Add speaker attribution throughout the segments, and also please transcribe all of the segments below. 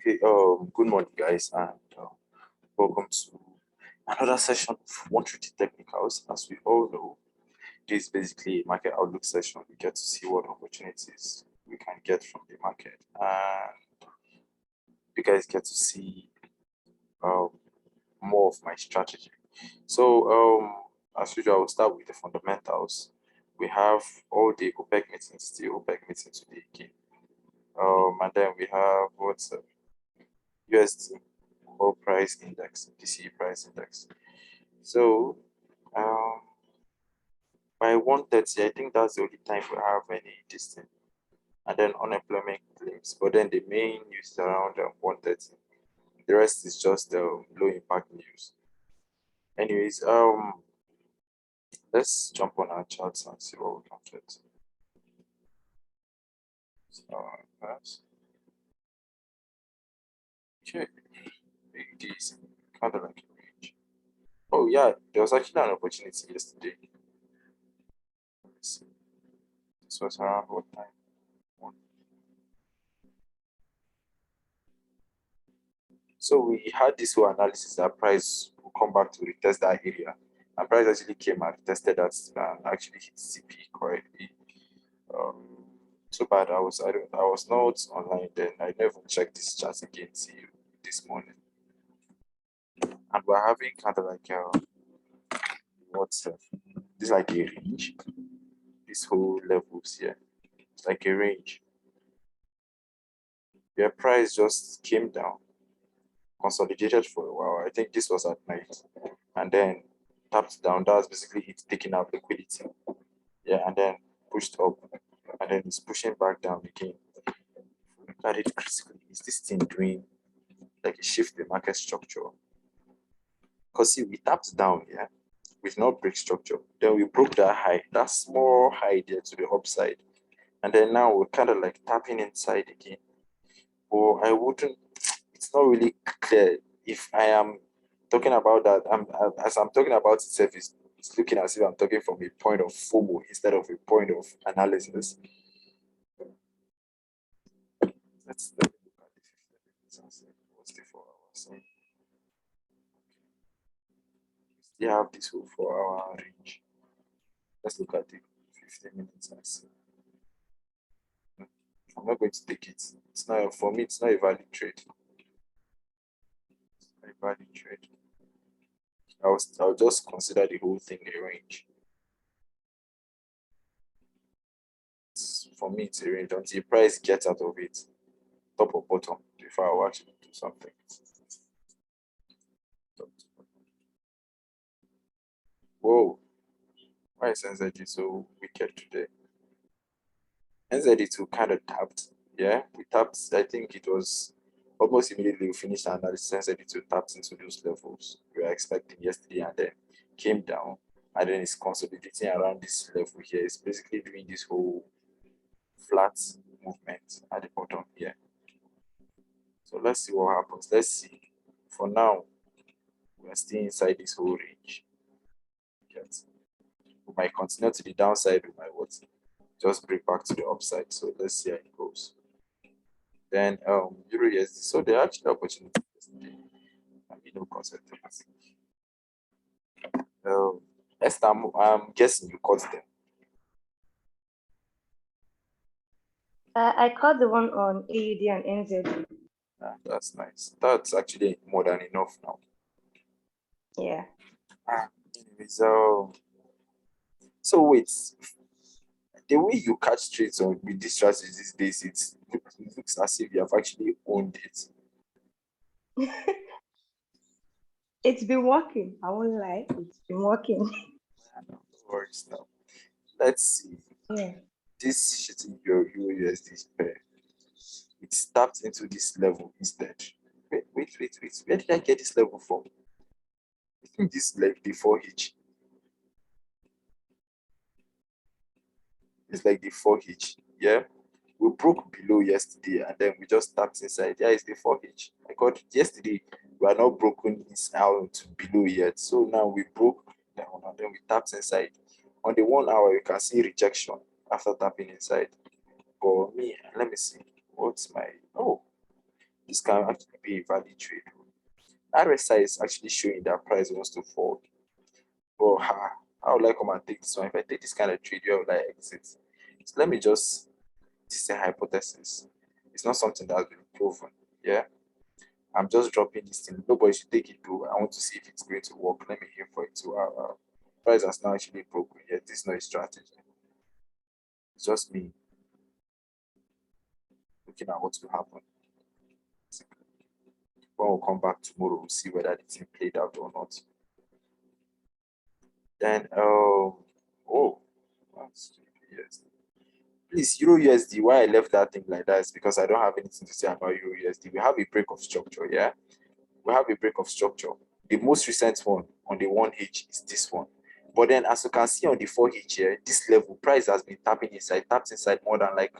Speaker 1: Okay, good morning, guys, and welcome to another session of 130 Technicals. As we all know, this is basically a market outlook session. We get to see what opportunities we can get from the market, and you guys get to see um, more of my strategy. So, as usual, I will start with the fundamentals. We have all the OPEC meetings, the OPEC meeting today again. And then we have what's USD oil price index, PCE price index. So by 130, I think that's the only time we have any distance. And then unemployment claims. But then the main news is around 130. The rest is just low impact news. Anyways, let's jump on our charts and see what we can get. Okay, this kind of like a range. Oh yeah, there was actually an opportunity yesterday. Let's see. This was around what time? So we had this whole analysis that price will come back to retest that area. And price actually came and tested that and actually hit CP correctly. So bad I was not online then. I never checked this chart again till this morning. And we're having kind of like what's this is like a range. This whole levels here. It's like a range. Your price just came down, consolidated for a while. I think this was at night, and then tapped down. That's basically it taking out liquidity. Yeah, and then pushed up, and then it's pushing back down again. Look at it critically. Is this thing doing like a shift in market structure? Because see, we tapped down, yeah, with no break structure. Then we broke that high, that small high there to the upside. And then now we're kind of like tapping inside again. Or I wouldn't, it's not really clear if I am talking about that. As I'm talking about itself, it's looking as if I'm talking from a point of FOMO instead of a point of analysis. Let's look at the 15 minutes and see what's the 4 hours. They have this whole 4 hour range. Let's look at the 15 minutes and see. I'm not going to take it. It's not for me, it's not a valid trade. It's not a valid trade. I'll just consider the whole thing a range. For me, it's a range until the price gets out of it, top or bottom, before I will actually do something. Whoa, why is NZD so wicked today? NZD2 kind of tapped. Yeah, we tapped. I think it was almost immediately we finished the analysis. NZD2 tapped into those levels we were expecting yesterday and then came down. And then it's consolidating around this level here. It's basically doing this whole flat movement at the bottom here. So let's see what happens. Let's see. For now, we're still inside this whole range. We might continue to the downside, we might what? Just break back to the upside. So let's see how it goes. Then Euro USD. So there are actually opportunities yesterday. No concept. Esther, I'm guessing you caught them.
Speaker 2: I caught the one on AUD and NZ.
Speaker 1: That's nice. That's actually more than enough now.
Speaker 2: Yeah.
Speaker 1: Anyways, so wait, the way you catch trades on with these strategies these days, it looks as if you have actually owned it.
Speaker 2: It's been working. I won't lie. It's been working.
Speaker 1: No worries now. Let's see.
Speaker 2: Yeah.
Speaker 1: This shitty Euro USD pair, it tapped into this level instead. Wait. Where did I get this level from? I think this is like the 4H. It's like the 4H. Yeah. We broke below yesterday and then we just tapped inside. Yeah, it's the 4H. I got it yesterday. We are not broken out below yet. So now we broke down and then we tapped inside. On the 1 hour, you can see rejection after tapping inside. For me, let me see. What's my This can actually be a valid trade. RSI is actually showing that price wants to fall. But how will I come and take this one? If I take this kind of trade, you have like exit. So let me just, this is a hypothesis. It's not something that's been proven. Yeah. I'm just dropping this thing. Nobody should take it though. I want to see if it's going to work. Let me aim for it to price has now actually broken. Yeah, this is not a strategy. It's just me looking at what will happen. When we'll come back tomorrow, we'll see whether the thing played out or not. Then yes. Please, Euro USD, why I left that thing like that is because I don't have anything to say about Euro USD. We have a break of structure, yeah? We have a break of structure. The most recent one on the 1H is this one. But then as you can see on the 4H here, this level, price has been tapped inside more than like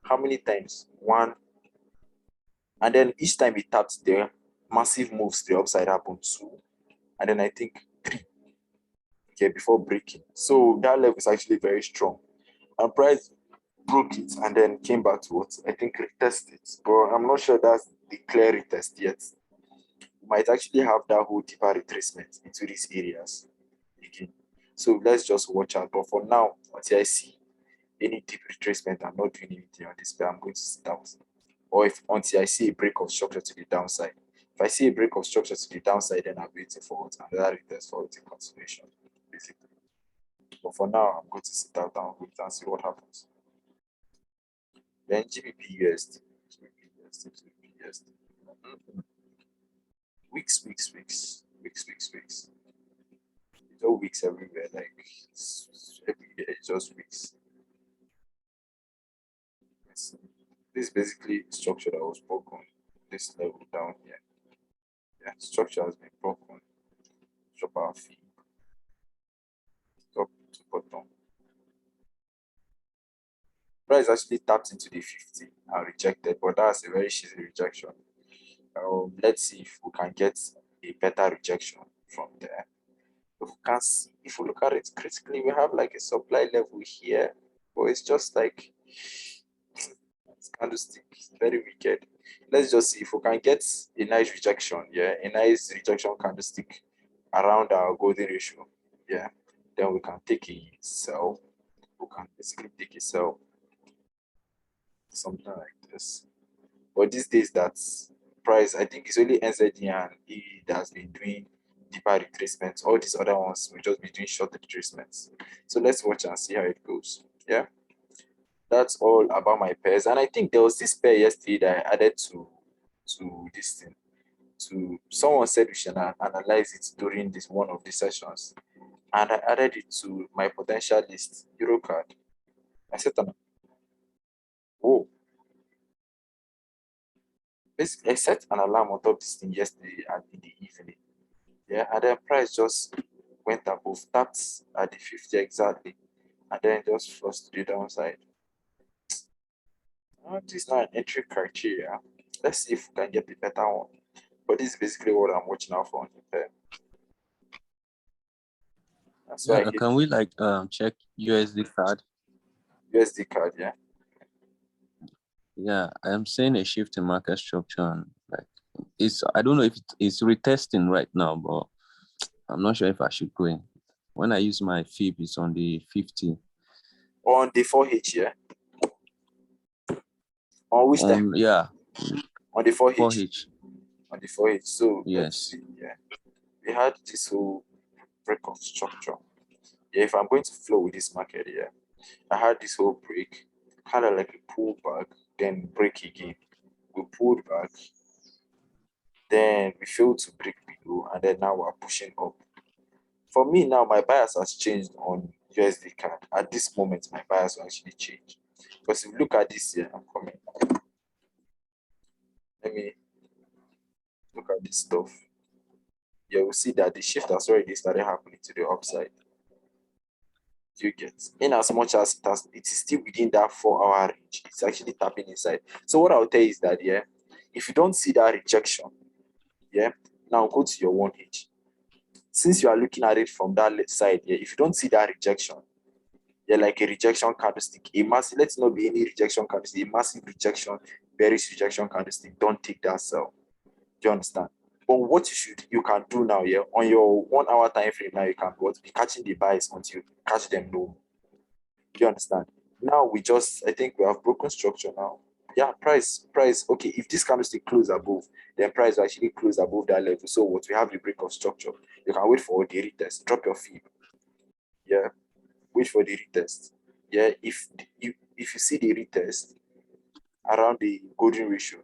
Speaker 1: how many times? One. And then each time it tapped there, massive moves to the upside happened 2. And then I think 3. Okay, before breaking. So that level is actually very strong. And price broke it and then came back to what I think retest it. But I'm not sure that's the clear retest yet. We might actually have that whole deeper retracement into these areas again. So let's just watch out. But for now, until I see any deep retracement, I'm not doing anything on this pair. I'm going to sit out. Or if until I see a break of structure to the downside. If I see a break of structure to the downside, then I'm waiting for it, another retest for it in continuation, basically. But for now, I'm going to sit out and wait and see what happens. Then GBP USD. Weeks. It's all weeks everywhere. Like every day, it's just weeks. This is basically structure that was broken. This level down here. Yeah, structure has been broken. Drop our fee. Top to bottom. Price actually tapped into the 50 and rejected, but that's a very shitty rejection. Let's see if we can get a better rejection from there. If we can see, if we look at it critically, we have like a supply level here, but it's just like it's candlestick, it's very wicked. Let's just see if we can get a nice rejection, yeah, a nice rejection candlestick around our golden ratio, yeah. Then we can take a sell. We can basically take a sell, something like this. But these days, that's price. I think it's only NZD and E that has been doing deeper retracements. All these other ones will just be doing short retracements. So let's watch and see how it goes. Yeah, that's all about my pairs. And I think there was this pair yesterday that I added to this thing. To someone said we should analyze it during this one of the sessions, and I added it to my potential list. Eurocard. I said, "Oh, basically, I set an alarm on top of this thing yesterday and in the evening. Yeah, and then price just went above, tapped at the 50 exactly, and then just flushed to the downside. This is not an entry criteria. Let's see if we can get the better one. But this is basically what I'm watching out for on the pair. That's why I hit
Speaker 3: Can we like check USD card?
Speaker 1: USD card, yeah.
Speaker 3: Yeah, I'm seeing a shift in market structure and like I don't know if it's retesting right now, but I'm not sure if I should go in. When I use my FIB, it's on the 50.
Speaker 1: On the 4H, yeah. On which time?
Speaker 3: Yeah.
Speaker 1: On the 4H.
Speaker 3: 4H.
Speaker 1: On the 4H. So
Speaker 3: yes,
Speaker 1: let's see, yeah. We had this whole break of structure. Yeah, if I'm going to flow with this market, yeah, I had this whole break, kind of like a pull back, then break again. We pulled back, then we failed to break below, and then now we're pushing up. For me now, my bias has changed on USD card. At this moment, my bias will actually change. Because if you look at this here, I'm coming. Let me look at this stuff. Yeah, we'll see that the shift has already started happening to the upside. You get, in as much as it is still within that 4-hour range, it's actually tapping inside. So what I'll tell you is that, yeah, if you don't see that rejection, yeah, now go to your 1H. Since you are looking at it from that side, yeah, if you don't see that rejection, yeah, like a rejection candlestick, a massive, let's not be any rejection candlestick, a massive rejection bearish rejection candlestick, don't take that sell. Do you understand? But what you can do now, yeah, on your 1 hour time frame now, you can be catching the buys until you catch them low. Do you understand? Now I think we have broken structure now. Yeah, price. Okay, if this candlestick close above, then price will actually close above that level. So what we have the break of structure. You can wait for the retest. Drop your fee. Yeah, wait for the retest. Yeah, if you see the retest around the golden ratio,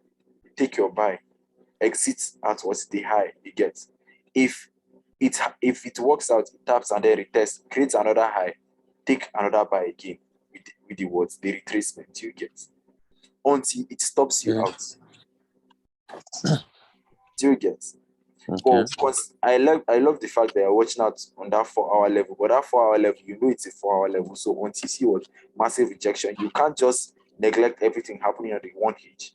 Speaker 1: take your buy. Exit at what's the high you get. If it works out, it taps and then retest, creates another high, take another buy again with the what the retracement you get until it stops you
Speaker 3: Yeah.
Speaker 1: out. Do you get?
Speaker 3: Okay.
Speaker 1: But because I love the fact that you're watching out on that 4 hour level, but that 4 hour level, you know it's a 4 hour level. So once you see what massive rejection, you can't just neglect everything happening on the 1H.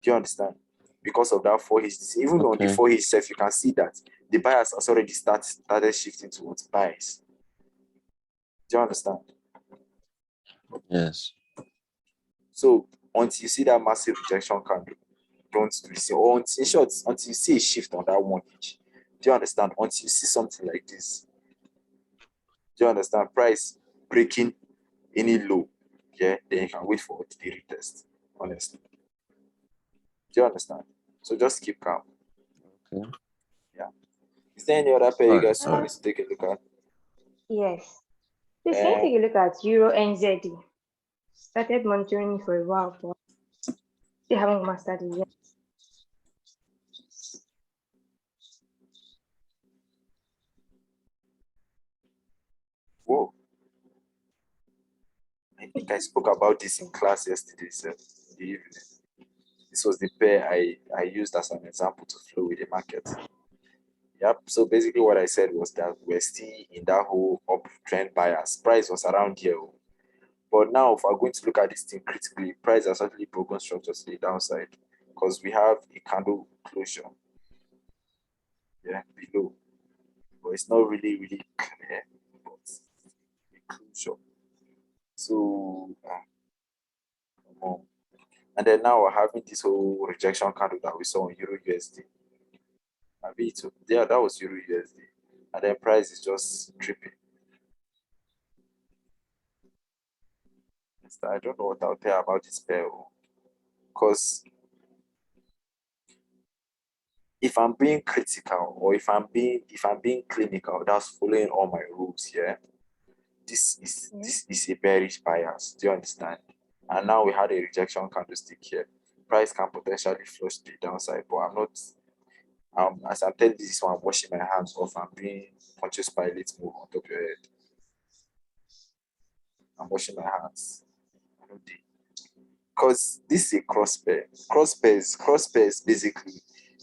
Speaker 1: Do you understand? Because of that 4H, even on the
Speaker 3: Okay.
Speaker 1: 4H itself, you can see that the buyers has already started shifting towards buys. Do you understand?
Speaker 3: Yes.
Speaker 1: So until you see that massive rejection candle, don't receive, or until, in short, until you see a shift on that 1H. Do you understand? Until you see something like this, do you understand? Price breaking any low, yeah, then you can wait for the retest, honestly. Do you understand? So just keep calm.
Speaker 3: Okay.
Speaker 1: Yeah. Is there any other pair you
Speaker 3: Alright,
Speaker 1: guys want me to take a look at?
Speaker 2: Yes. Please can you take a look at Euro NZD? Started monitoring for a while, but still haven't mastered it yet.
Speaker 1: Whoa. I think I spoke about this in class yesterday, so in the evening. This was the pair I used as an example to flow with the market. Yep. So basically what I said was that we're still in that whole uptrend bias. Price was around here. But now if we're going to look at this thing critically, price has actually broken structure to the downside because we have a candle closure. Yeah, below. But it's not really clear. But a closure. So and then now we're having this whole rejection candle that we saw on Euro USD. Yeah, that was Euro USD. And then price is just tripping. I don't know what I'll tell about this pair. Because if I'm being critical or if I'm being clinical, that's following all my rules here. This is a bearish bias. Do you understand? And now we had a rejection candlestick here. Price can potentially flush the downside, but I'm not. As I'm telling this one, I'm washing my hands off. I'm being conscious pilot move on top of your head. I'm washing my hands. Because this is a cross pair. Cross pairs basically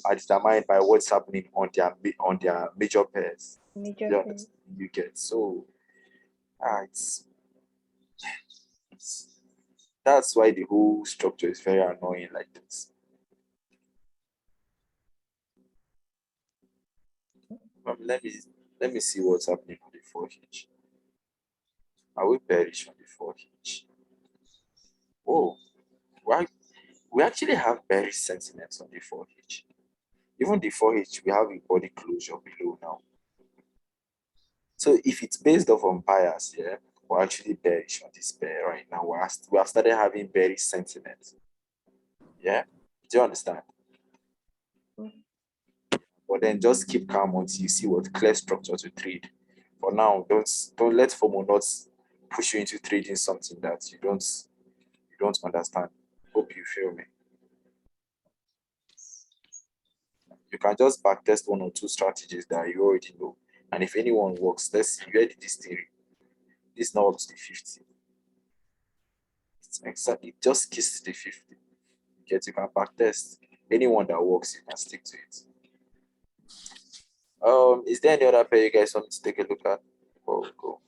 Speaker 1: are determined by what's happening on their major pairs.
Speaker 2: Major
Speaker 1: You,
Speaker 2: thing.
Speaker 1: you get so that's why the whole structure is very annoying like this. Let me see what's happening on the 4H. Are we bearish on the 4H? Oh, why we actually have bearish sentiments on the 4H. Even the 4H, we have a body closure below now. So if it's based off on bias, yeah, we're actually bearish on this pair right now. We have started having bearish sentiments. Yeah, do you understand? But then just keep calm until you see what clear structure to trade. For now, don't let FOMO not push you into trading something that you don't understand. Hope you feel me. You can just backtest 1 or 2 strategies that you already know. And if anyone works, let's see where did this theory. This now up to the 50. It's exactly just kiss the 50. You can backtest. Anyone that works, you can stick to it. Is there any other pair you guys want to take a look at? Oh, go.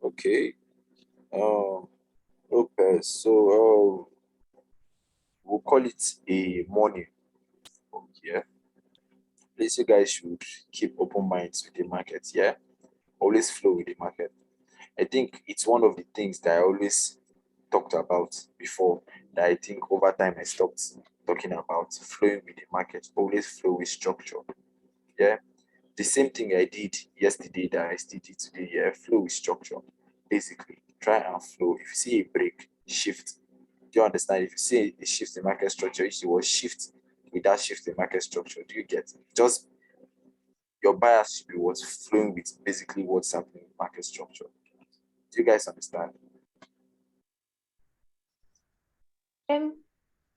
Speaker 1: Okay. Okay. So we'll call it a morning. Yeah. please, you guys should keep open minds with the market. Yeah, always flow with the market. I think it's one of the things that I always talked about before, that I think over time I stopped talking about. Flowing with the market, always flow with structure. Yeah, the same thing I did yesterday that I still did today. Yeah, flow with structure. Basically, try and flow. If you see a break, shift. Do you understand? If you see a shift in market structure, if you will shift with that shift in market structure, do you get it? Just your bias should be what's flowing with basically what's happening in market structure. Do you guys understand?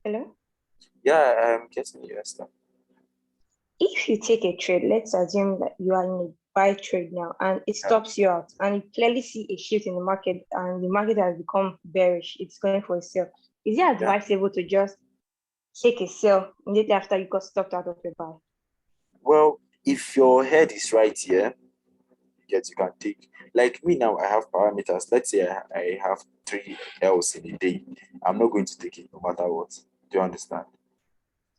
Speaker 2: Hello?
Speaker 1: Yeah, I'm getting you, Esther.
Speaker 2: If you take a trade, let's assume that you are in a buy trade now and it stops you out and you clearly see a shift in the market and the market has become bearish, it's going for a sell. Is it advisable to just take a sell immediately after you got stopped out of your buy?
Speaker 1: Well, if your head is right here, you can take, like me now, I have parameters. Let's say I have 3 L's in a day. I'm not going to take it no matter what. Do you understand?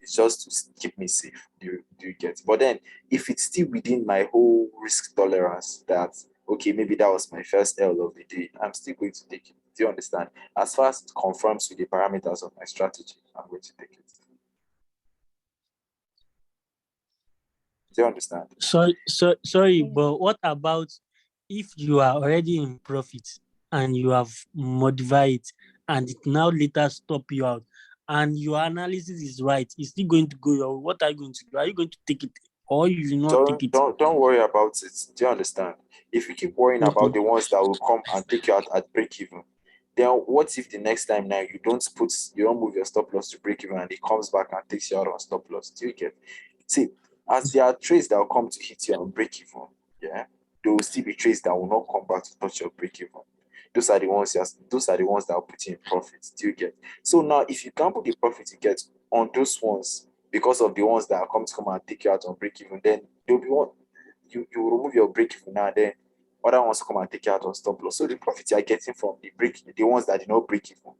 Speaker 1: It's just to keep me safe. Do you get? But then, if it's still within my whole risk tolerance, that okay, maybe that was my first L of the day, I'm still going to take it. Do you understand? As far as it conforms with the parameters of my strategy, I'm going to take it. Do you understand?
Speaker 4: Sorry, but what about if you are already in profit and you have modified it and it now later stop you out and your analysis is right, it's still going to go. What are you going to do? Are you going to take it or you will not take it?
Speaker 1: Don't worry about it. Do you understand? If you keep worrying about the ones that will come and take you out at break even, then what if the next time now you don't move your stop loss to break even and it comes back and takes you out on stop loss? Do you get? See, as there are trades that will come to hit you on break even, yeah, there will still be trades that will not come back to touch your break even. Those are the ones that will put you in profit. Do you get? So now, if you can't put the profit you get on those ones because of the ones that are come and take you out on break even, then there'll be one you remove your break even now, then other ones come and take you out on stop loss. So the profit you are getting from the ones that did not break even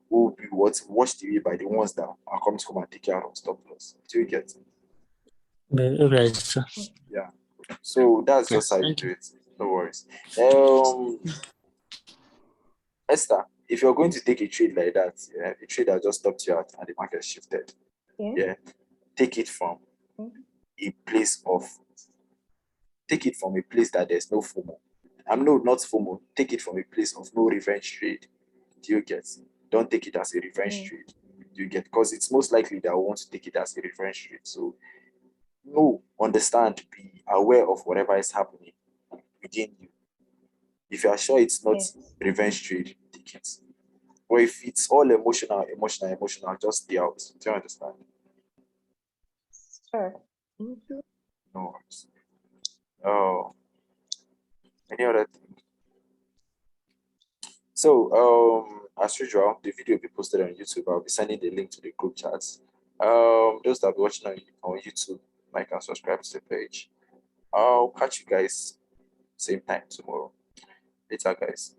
Speaker 1: will be what's washed away by the ones that are come and take you out on stop loss. Do you get?
Speaker 4: Okay, sir.
Speaker 1: Yeah. So that's just how you do it. No worries. Esther, if you're going to take a trade like that, yeah, a trade that just stopped you out and the market shifted, yeah, take it from a place that there's no FOMO. Not FOMO. Take it from a place of no revenge trade. Do you get? Don't take it as a revenge trade. Do you get? Because it's most likely that I want to take it as a revenge trade. So, understand, be aware of whatever is happening within you. If you are sure it's not revenge trade, take it. Or if it's all emotional, just stay out. Do you understand?
Speaker 2: Sure.
Speaker 1: No worries. Oh, any other thing? So, as usual, the video will be posted on YouTube. I'll be sending the link to the group chats. Those that are watching on YouTube, like and subscribe to the page. I'll catch you guys same time tomorrow. Later, guys.